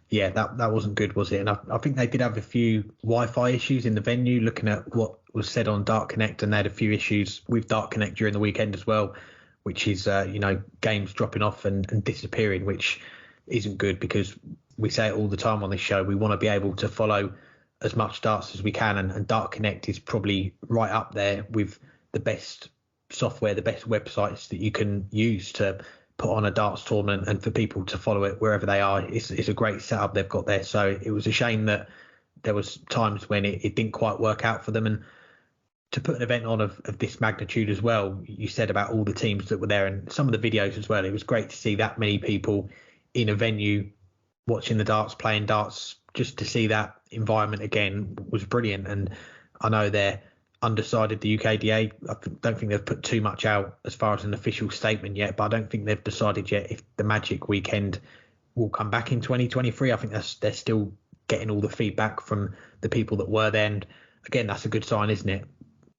[SPEAKER 1] yeah, that wasn't good, was it? And I think they did have a few Wi-Fi issues in the venue, looking at what was said on Dart Connect, and they had a few issues with Dart Connect during the weekend as well, which is, you know, games dropping off and disappearing, which isn't good, because we say it all the time on this show. We want to be able to follow as much darts as we can, and Dart Connect is probably right up there with the best software, the best websites that you can use to put on a darts tournament and for people to follow it wherever they are. It's a great setup they've got there. So it was a shame that there was times when it didn't quite work out for them. And to put an event on of this magnitude as well, you said about all the teams that were there and some of the videos as well, it was great to see that many people in a venue watching the darts, playing darts. Just to see that environment again was brilliant. And I know they're undecided, the UKDA. I don't think they've put too much out as far as an official statement yet, but I don't think they've decided yet if the Magic Weekend will come back in 2023. I think they're still getting all the feedback from the people that were there. And again, that's a good sign, isn't it?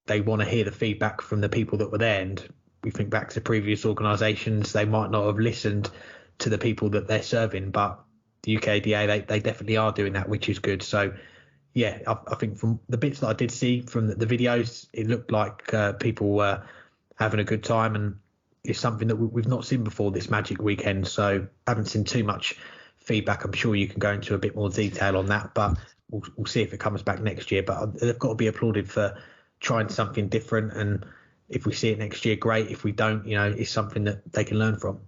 [SPEAKER 1] They want to hear the feedback from the people that were there. And we think back to previous organisations, they might not have listened to the people that they're serving, but the UKDA, they definitely are doing that, which is good. So yeah, I think from the bits that I did see from the videos, it looked like people were having a good time, and it's something that we've not seen before this Magic Weekend. So I haven't seen too much feedback. I'm sure you can go into a bit more detail on that, but we'll see if it comes back next year. But they've got to be applauded for trying something different, and if we see it next year, great. If we don't, you know, it's something that they can learn from.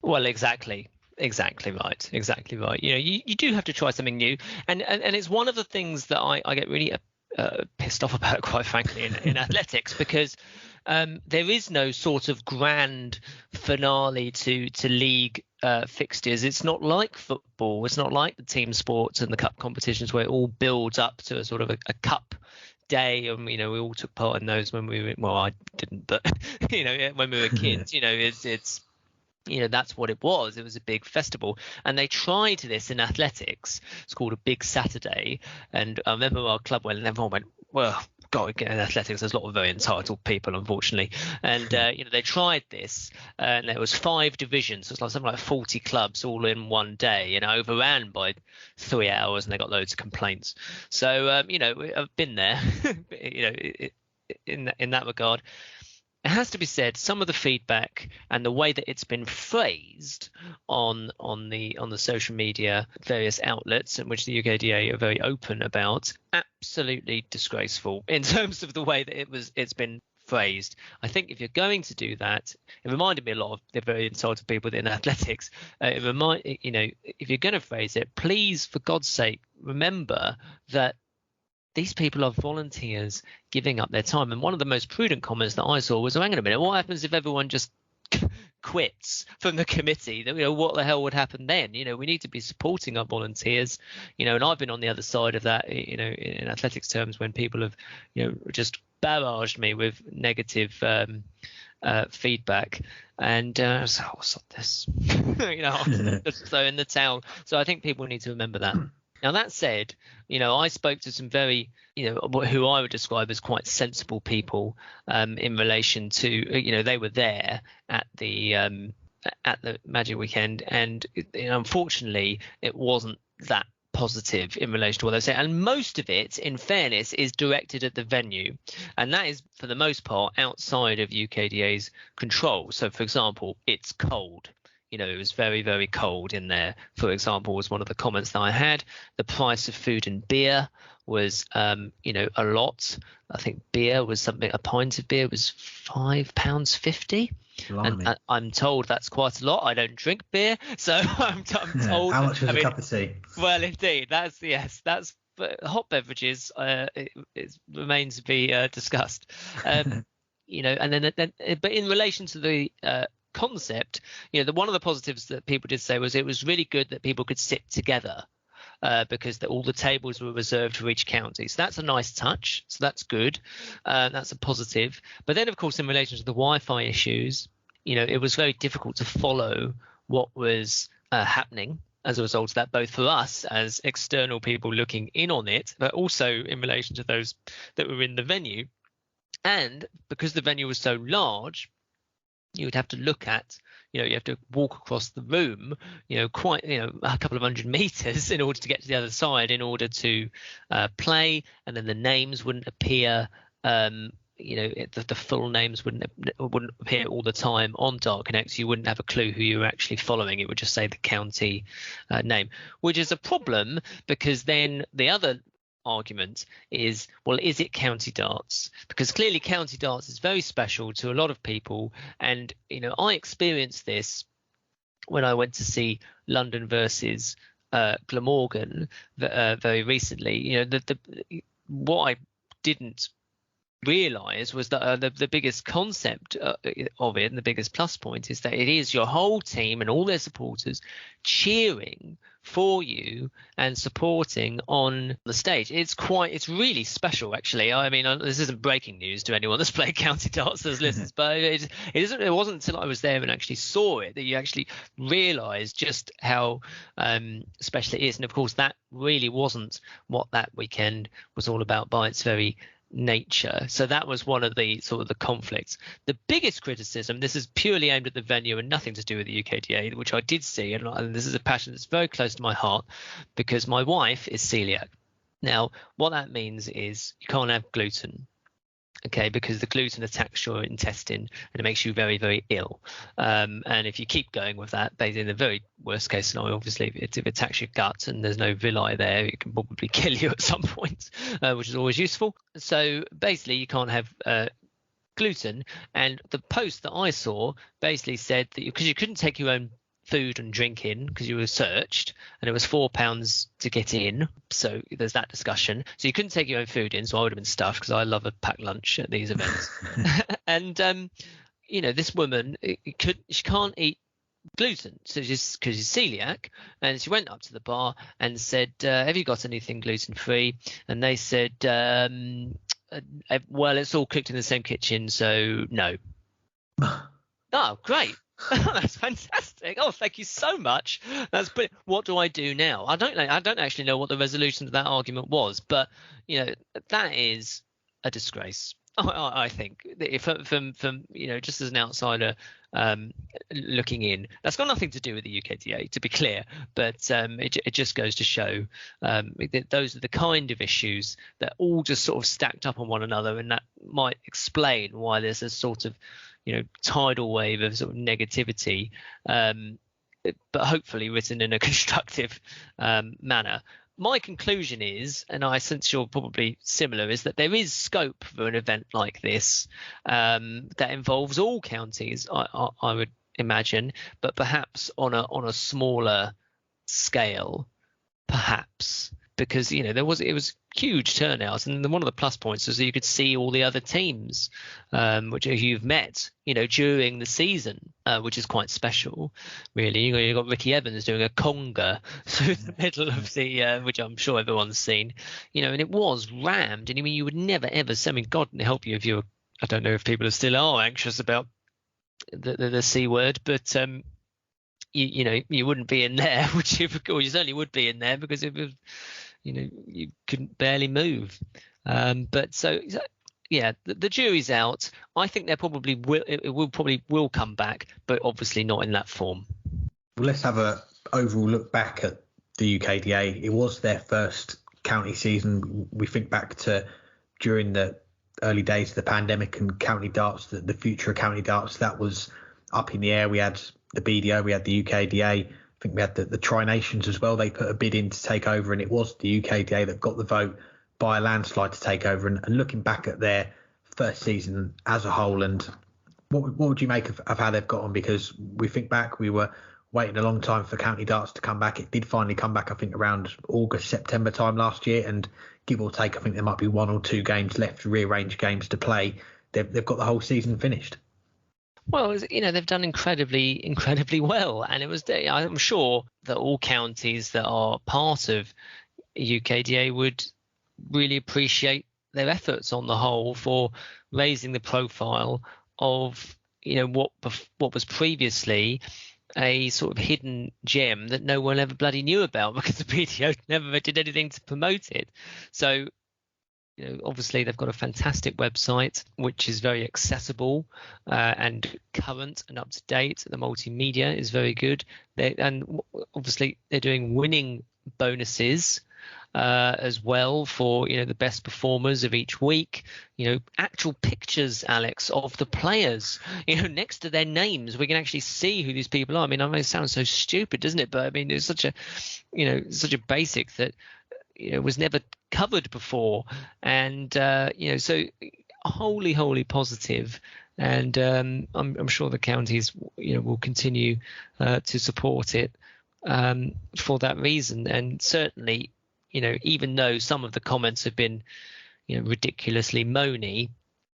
[SPEAKER 2] Well, exactly. Exactly right. Exactly right. You do have to try something new, and it's one of the things that I get really pissed off about, quite frankly, in athletics, because there is no sort of grand finale to league fixtures. It's not like football. It's not like the team sports and the cup competitions where it all builds up to a sort of a cup day, and we all took part in those when we were, well, I didn't, but when we were kids. It's that's what it was. It was a big festival, and they tried this in athletics. It's called a Big Saturday, and I remember our club went, and everyone went, well, God, in athletics there's a lot of very entitled people, unfortunately, and they tried this, and there was 5 divisions. So it's like something like 40 clubs all in one day, overran by 3 hours, and they got loads of complaints. So I've been there in that regard. It has to be said, some of the feedback and the way that it's been phrased on the social media, various outlets in which the UKDA are very open about, absolutely disgraceful in terms of the way that it's been phrased. I think if you're going to do that, it reminded me a lot of the very entitled people within athletics. If you're going to phrase it, please, for God's sake, remember that these people are volunteers giving up their time. And one of the most prudent comments that I saw was, hang on a minute, what happens if everyone just quits from the committee? What the hell would happen then? We need to be supporting our volunteers, and I've been on the other side of that, in athletics terms, when people have, just barraged me with negative feedback, and so what's up this? Just throwing the towel. So I think people need to remember that. Now, that said, I spoke to some very, who I would describe as quite sensible people in relation to, they were there at the Magic Weekend, and unfortunately, it wasn't that positive in relation to what they say. And most of it, in fairness, is directed at the venue, and that is, for the most part, outside of UKDA's control. So, for example, it's cold. It was very, very cold in there, for example, was one of the comments that I had. The price of food and beer was, a lot. I think beer was a pint of beer was £5.50. And I'm told that's quite a lot. I don't drink beer, so I'm told.
[SPEAKER 1] How much is a cup of tea?
[SPEAKER 2] Well, indeed, that's but hot beverages. It remains to be discussed. And then, but in relation to the concept, one of the positives that people did say was it was really good that people could sit together, because all the tables were reserved for each county. So that's a nice touch. So that's good. That's a positive. But then, of course, in relation to the Wi-Fi issues, it was very difficult to follow what was happening as a result of that, both for us as external people looking in on it, but also in relation to those that were in the venue. And because the venue was so large, you would have to look at, you have to walk across the room, quite, a couple of 100 meters in order to get to the other side in order to play. And then the names wouldn't appear, the full names wouldn't appear all the time on Dark Connect. So you wouldn't have a clue who you were actually following. It would just say the county name, which is a problem, because then the other argument is, well, is it county darts? Because clearly county darts is very special to a lot of people, and I experienced this when I went to see London versus Glamorgan very recently. What I didn't realize was that the biggest concept of it, and the biggest plus point, is that it is your whole team and all their supporters cheering for you and supporting on the stage. It's really special, actually. I mean, this isn't breaking news to anyone that's played county darts as listeners, but it wasn't until I was there and actually saw it that you actually realized just how special it is. And of course, that really wasn't what that weekend was all about by its very nature. So that was one of the sort of the conflicts. The biggest criticism, this is purely aimed at the venue and nothing to do with the UKDA, which I did see, and this is a passion that's very close to my heart, because my wife is celiac. Now, what that means is you can't have gluten, okay, because the gluten attacks your intestine and it makes you very, very ill. And if you keep going with that, in the very worst case scenario, obviously, if it attacks your gut and there's no villi there, it can probably kill you at some point, which is always useful. So basically, you can't have gluten. And the post that I saw basically said that because you couldn't take your own food and drink in because you were searched, and it was £4 to get in. So there's that discussion. So you couldn't take your own food in, so I would have been stuffed because I love a packed lunch at these events. And this woman, she can't eat gluten, so just because she's celiac, and she went up to the bar and said, have you got anything gluten free? And they said, well, it's all cooked in the same kitchen, so no. Oh, great. That's fantastic. Oh, thank you so much. That's brilliant. What do I do now? I don't actually know what the resolution to that argument was, but that is a disgrace. I think from just as an outsider looking in, that's got nothing to do with the UKDA, to be clear, but it just goes to show that those are the kind of issues that all just sort of stacked up on one another, and that might explain why there's a sort of tidal wave of sort of negativity, but hopefully written in a constructive manner. My conclusion is, and I sense you're probably similar, is that there is scope for an event like this that involves all counties, I would imagine, but perhaps on a smaller scale, perhaps, because it was huge turnout, and one of the plus points is that you could see all the other teams which you've met during the season, which is quite special, really. You've got Ricky Evans doing a conga through the middle of the which I'm sure everyone's seen, and it was rammed, and you would never ever, God help you if you're, I don't know if people still are anxious about the C word, but you wouldn't be in there, would you? Or you certainly would be in there, because it was, you couldn't barely move. But so yeah, the jury's out. I think there probably will come back, but obviously not in that form.
[SPEAKER 1] Well, let's have a overall look back at the UKDA. It was their first county season. We think back to during the early days of the pandemic and county darts, the future of county darts, that was up in the air. We had the BDO, we had the UKDA. I think we had the Tri-Nations as well. They put a bid in to take over, and it was the UKDA that got the vote by a landslide to take over. And looking back at their first season as a whole, and what would you make of how they've got on? Because we think back, we were waiting a long time for county darts to come back. It did finally come back, I think, around August, September time last year. And give or take, I think there might be 1 or 2 games left, rearranged games to play. They've got the whole season finished.
[SPEAKER 2] Well, they've done incredibly well, and I'm sure that all counties that are part of UKDA would really appreciate their efforts on the whole for raising the profile of what was previously a sort of hidden gem that no one ever bloody knew about, because the BDO never did anything to promote it. So obviously they've got a fantastic website which is very accessible and current and up to date. The multimedia is very good, and obviously they're doing winning bonuses as well for the best performers of each week. Actual pictures, Alex, of the players next to their names. We can actually see who these people are. I know it sounds so stupid, doesn't it? But it's such a basic that was never covered before, and so wholly positive, and I'm sure the counties will continue to support it for that reason. And certainly even though some of the comments have been ridiculously moany,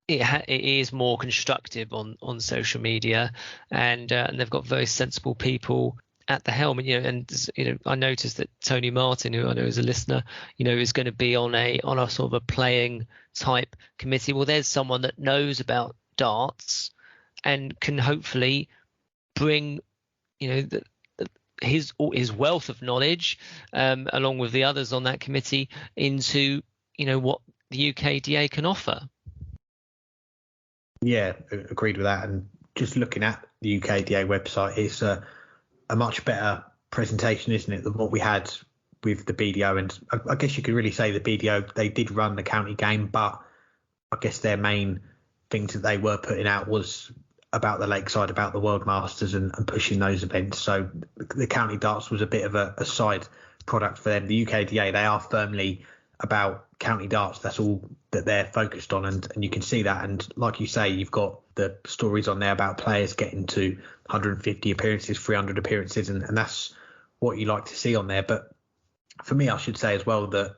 [SPEAKER 2] it is more constructive on social media, and they've got very sensible people at the helm. And I noticed that Tony Martin, who I know is a listener, is going to be on a sort of a playing type committee. Well, there's someone that knows about darts and can hopefully bring his wealth of knowledge along with the others on that committee into what the UKDA can offer.
[SPEAKER 1] Yeah, agreed with that. And just looking at the UKDA website, it's a much better presentation, isn't it, than what we had with the BDO. And I guess you could really say the BDO, they did run the county game, but I guess their main things that they were putting out was about the Lakeside, about the World Masters, and pushing those events. So the county darts was a bit of a side product for them. The UKDA, they are firmly about county darts. That's all that they're focused on, and you can see that. And like you say, you've got the stories on there about players getting to 150 appearances, 300 appearances, and that's what you like to see on there. But for me, I should say as well that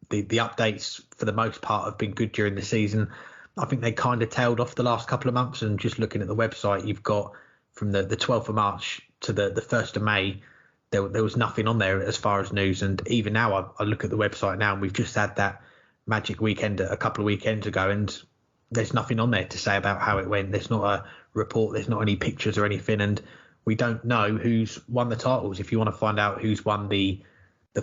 [SPEAKER 1] the updates for the most part have been good during the season. I think they kind of tailed off the last couple of months, and just looking at the website, you've got from the 12th of March to the 1st of May, there was nothing on there as far as news. And even now, I look at the website now, and we've just had that Magic Weekend a couple of weekends ago, and there's nothing on there to say about how it went. There's not a report, there's not any pictures or anything, and we don't know who's won the titles. If you want to find out who's won the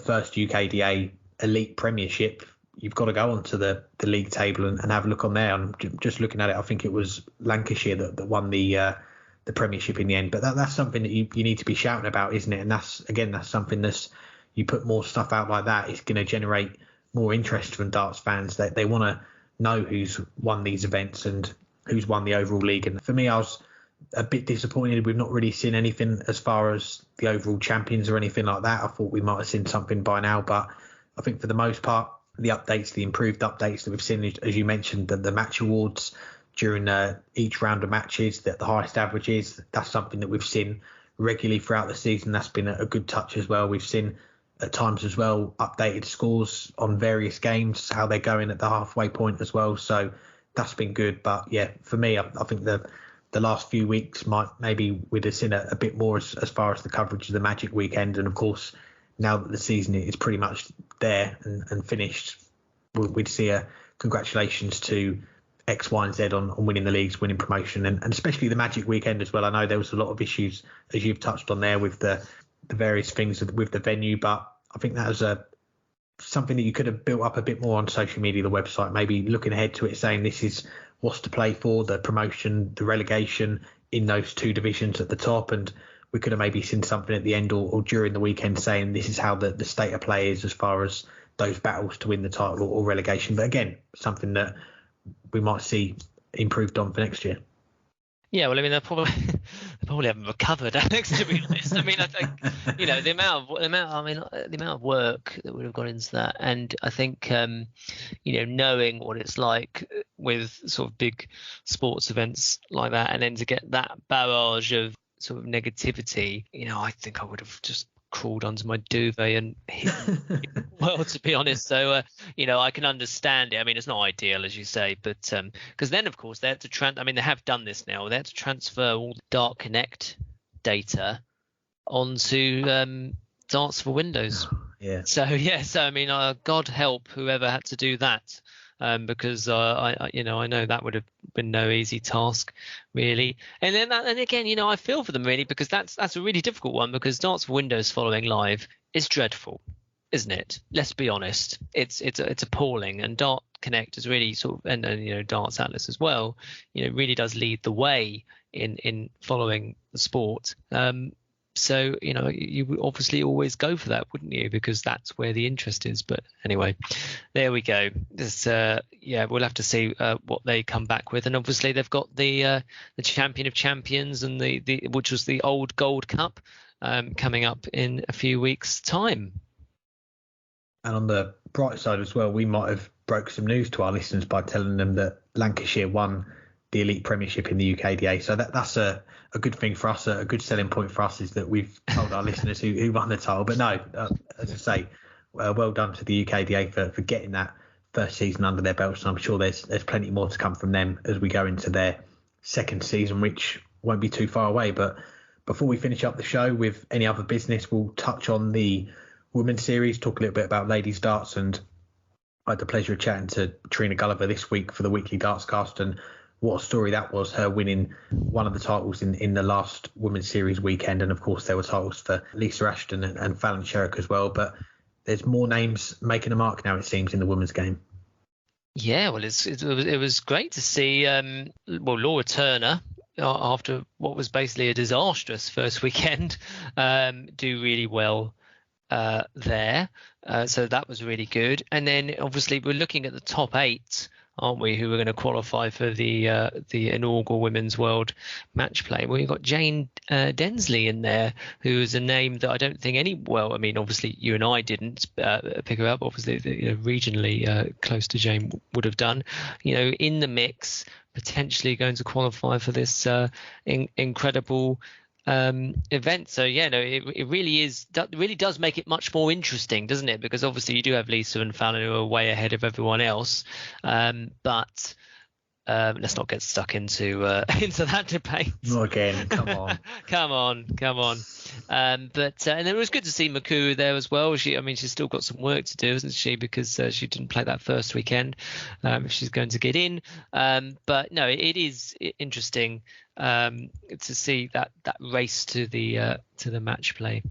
[SPEAKER 1] first UKDA Elite Premiership, you've got to go onto the league table and have a look on there. I'm just looking at it. I think it was Lancashire that won the Premiership in the end. But that's something that you need to be shouting about, isn't it? And that's something you put more stuff out like that, it's going to generate more interest from darts fans. They want to know who's won these events and who's won the overall league. And for me, I was a bit disappointed we've not really seen anything as far as the overall champions or anything like that. I thought we might have seen something by now, but I think for the most part, the improved updates that we've seen, as you mentioned, the match awards during each round of matches, that the highest averages, that's something that we've seen regularly throughout the season. That's been a good touch as well. We've seen at times as well updated scores on various games, how they're going at the halfway point as well. So that's been good. But yeah, for me, I think the last few weeks maybe we'd have seen a bit more as far as the coverage of the Magic Weekend. And of course, now that the season is pretty much there and finished, we'd see a congratulations to X, Y, and Z on winning the leagues, winning promotion, and especially the Magic Weekend as well. I know there was a lot of issues, as you've touched on there, with the various things with the venue, but I think that was something that you could have built up a bit more on social media, the website, maybe looking ahead to it, saying this is what's to play for, the promotion, the relegation in those two divisions at the top, and we could have maybe seen something at the end or during the weekend saying this is how the state of play is as far as those battles to win the title or relegation. But again, something that we might see improved on for next year.
[SPEAKER 2] Yeah, well, I mean, they probably haven't recovered, Alex, to be honest. I mean, I think, the amount of work that would have gone into that, and I think, knowing what it's like with sort of big sports events like that, and then to get that barrage of sort of negativity, I think I would have just crawled under my duvet and hidden well, to be honest. So I can understand it. I mean, it's not ideal, as you say, but because then of course they had to they have done this now. They had to transfer all the Dart Connect data onto Darts for Windows.
[SPEAKER 1] Yeah.
[SPEAKER 2] So I mean, God help whoever had to do that. Because I know that would have been no easy task, really. And then again, I feel for them really, because that's a really difficult one, because Darts for Windows following live is dreadful, isn't it? Let's be honest. It's appalling, and Dart Connect is really sort of, and Darts Atlas as well, really does lead the way in following the sport. So, you would obviously always go for that, wouldn't you? Because that's where the interest is. But anyway, there we go. This, we'll have to see what they come back with. And obviously they've got the Champion of Champions and the which was the old Gold Cup coming up in a few weeks' time.
[SPEAKER 1] And on the bright side as well, we might have broke some news to our listeners by telling them that Lancashire won the Elite Premiership in the UKDA. So that's a good thing for us. A good selling point for us is that we've told our listeners who won the title. But no, as I say, well done to the UKDA for getting that first season under their belts. And I'm sure there's plenty more to come from them as we go into their second season, which won't be too far away. But before we finish up the show with any other business, we'll touch on the Women's Series, talk a little bit about ladies darts. And I had the pleasure of chatting to Trina Gulliver this week for the weekly Darts Cast, and what a story that was, her winning one of the titles in the last Women's Series weekend. And of course there were titles for Lisa Ashton and Fallon Sherrock as well, but there's more names making a mark now, it seems, in the women's game. Yeah, well,
[SPEAKER 2] it was great to see Laura Turner, after what was basically a disastrous first weekend, do really well there. So that was really good. And then obviously we're looking at the top 8 aren't we, who are going to qualify for the inaugural Women's World Match Play. Well, you've got Jane Densley in there, who is a name that I don't think obviously you and I didn't pick her up. Obviously, regionally close to Jane would have done. In the mix, potentially going to qualify for this incredible event. So it really does make it much more interesting, doesn't it? Because obviously you do have Lisa and Fallon who are way ahead of everyone else, but let's not get stuck into that debate.
[SPEAKER 1] Not again. Come on.
[SPEAKER 2] come on. But and it was good to see Makuru there as well. She's still got some work to do, isn't she? Because she didn't play that first weekend. If she's going to get in. But no, it is interesting to see that race to the match play.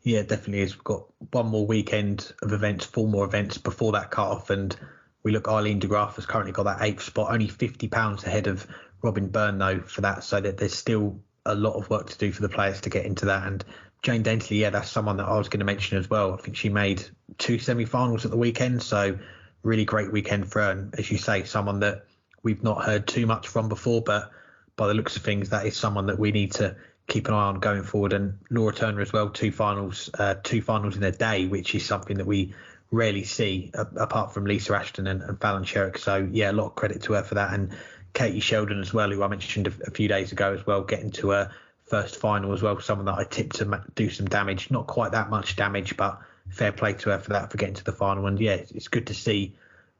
[SPEAKER 1] Yeah, definitely is. We've got one more weekend of events, 4 more events before that cut-off, and we look, Eileen Degraff has currently got that 8th spot, only £50 ahead of Robin Byrne though for that, so that there's still a lot of work to do for the players to get into that. And Jane Densley, that's someone that I was going to mention as well. I think she made 2 semi-finals at the weekend, so really great weekend for her. And as you say, someone that we've not heard too much from before, but by the looks of things, that is someone that we need to keep an eye on going forward. And Laura Turner as well, 2 finals in a day, which is something that we rarely see apart from Lisa Ashton and Fallon Sherrick. So a lot of credit to her for that. And Katie Sheldon as well, who I mentioned a few days ago as well, getting to her first final as well, someone that I tipped to do some damage, not quite that much damage, but fair play to her for that, for getting to the final. And it's good to see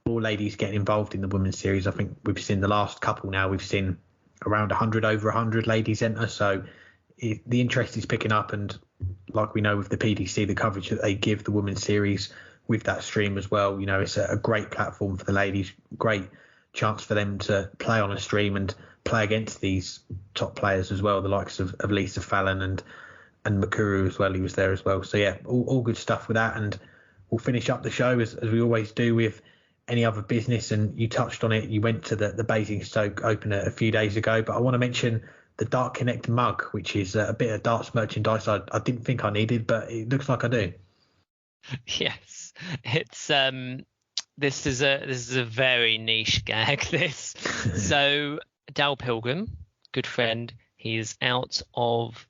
[SPEAKER 1] more ladies getting involved in the women's series. I think we've seen the last couple now, we've seen around over 100 ladies enter, so the interest is picking up. And like we know with the PDC, the coverage that they give the women's series with that stream as well, it's a great platform for the ladies, great chance for them to play on a stream and play against these top players as well, the likes of Lisa Fallon and Makuru as well. He was there as well. So all good stuff with that. And we'll finish up the show as we always do with any other business. And you touched on it, you went to the Basingstoke Open a few days ago, but I want to mention the Dart Connect mug, which is a bit of darts merchandise I didn't think I needed, but it looks like I do.
[SPEAKER 2] Yes, it's this is a very niche gag, this. So Dal Pilgrim, good friend, he's out of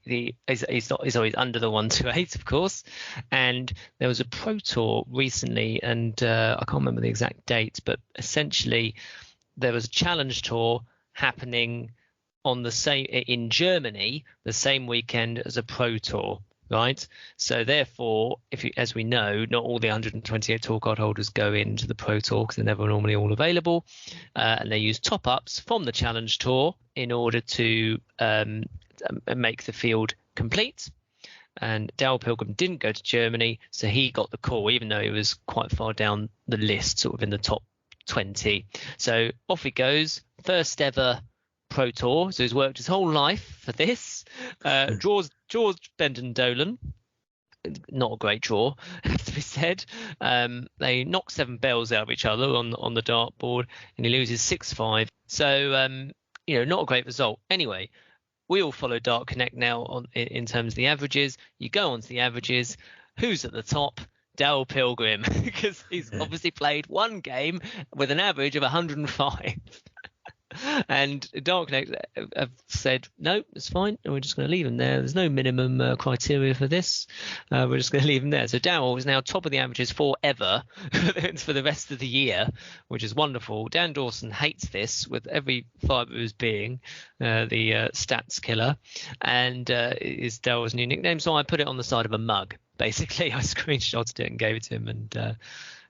[SPEAKER 2] he's always under the 128, of course. And there was a Pro Tour recently, and I can't remember the exact date, but essentially there was a Challenge Tour happening in Germany the same weekend as a Pro Tour. Right, so therefore, as we know, not all the 128 tour card holders go into the Pro Tour because they're never normally all available, and they use top-ups from the Challenge Tour in order to make the field complete. And Dal Pilgrim didn't go to Germany, so he got the call, even though he was quite far down the list, sort of in the top 20. So off he goes, first ever Pro Tour, so he's worked his whole life for this. Draws Bendon Dolan, not a great draw, has to be said. They knock 7 bells out of each other on the dartboard, and he loses 6-5. So not a great result. Anyway, we all follow Dart Connect now in terms of the averages. You go on to the averages. Who's at the top? Dal Pilgrim, because he's obviously played one game with an average of 105. And Dart Connect have said, no, it's fine, and we're just going to leave him there. There's no minimum criteria for this. We're just going to leave him there. So Dal is now top of the averages forever for the rest of the year, which is wonderful. Dan Dawson hates this with every fibre of his being, the stats killer, and is Dal's new nickname. So I put it on the side of a mug, basically. I screenshotted it and gave it to him,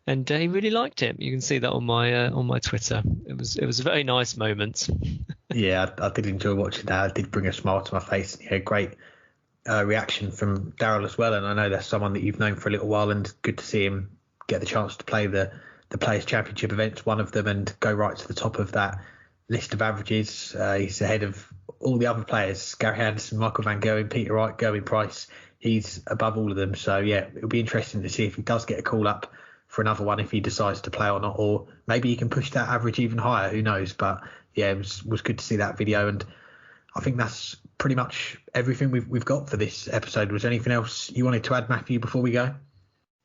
[SPEAKER 2] and he really liked it. You can see that on my Twitter. It was a very nice moment.
[SPEAKER 1] Yeah, I did enjoy watching that. It did bring a smile to my face. Great reaction from Daryl as well. And I know that's someone that you've known for a little while, and good to see him get the chance to play the Players Championship events, one of them, and go right to the top of that list of averages. He's ahead of all the other players: Gary Anderson, Michael Van Gerwen, Peter Wright, Gerwyn Price. He's above all of them. So it'll be interesting to see if he does get a call up for another one, if he decides to play or not, or maybe he can push that average even higher, who knows. But it was good to see that video, and I think that's pretty much everything we've got for this episode. Was there anything else you wanted to add, Matthew, before we go?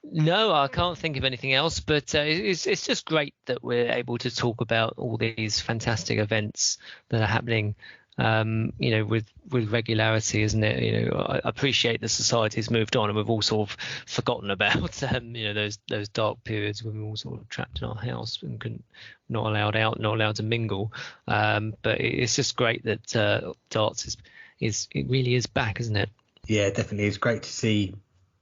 [SPEAKER 2] No, I can't think of anything else, but it's just great that we're able to talk about all these fantastic events that are happening, with regularity, isn't it? I appreciate the society's moved on and we've all sort of forgotten about, those dark periods when we were all sort of trapped in our house and not allowed out, not allowed to mingle. But it's just great that darts it really is back, isn't it?
[SPEAKER 1] Yeah, definitely. It's great to see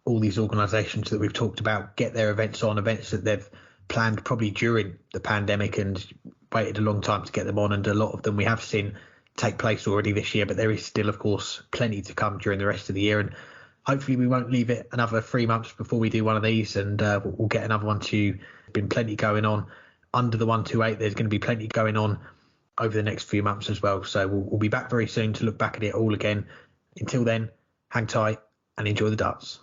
[SPEAKER 1] all these organisations that we've talked about get their events that they've planned probably during the pandemic and waited a long time to get them on, and a lot of them we have seen take place already this year, but there is still, of course, plenty to come during the rest of the year, and hopefully we won't leave it another 3 months before we do one of these, and we'll get another one too. Been plenty going on under the 128. There's going to be plenty going on over the next few months as well, so we'll be back very soon to look back at it all again. Until then, hang tight and enjoy the darts.